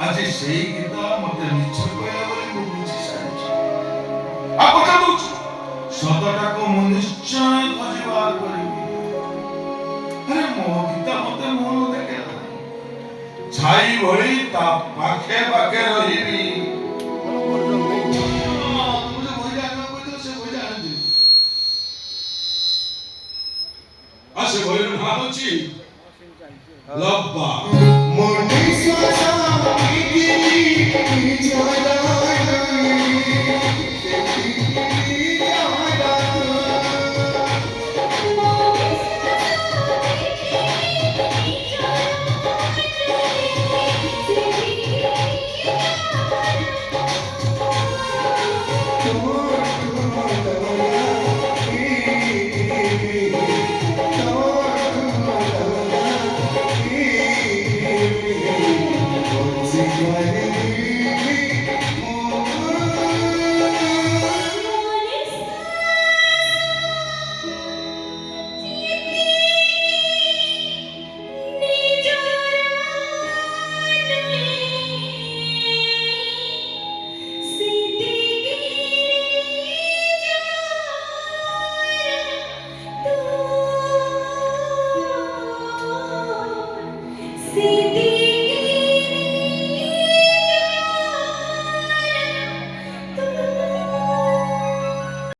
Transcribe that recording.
ଆଜି ସେଇ ଗୀତ ମତେ ମିଛ କହିଲା ବୋଲି ମୁଁ ବୁଝି ସାରିଛି। ଆଉ କଥା ଦଉଛି ସତଟାକୁ ମୁଁ ନିଶ୍ଚୟ ଖୋଜିବାର କରିବି। ଆରେ ମୋ ଗୀତ ମତେ ମନ ଦେଖେଇଲା ଛାଇ ଭଳି ତା ପାଖେ ପାଖେ ରହିବି। ସେ ବହିର ନାଁ ହେଉଛି ଲବ୍ବା।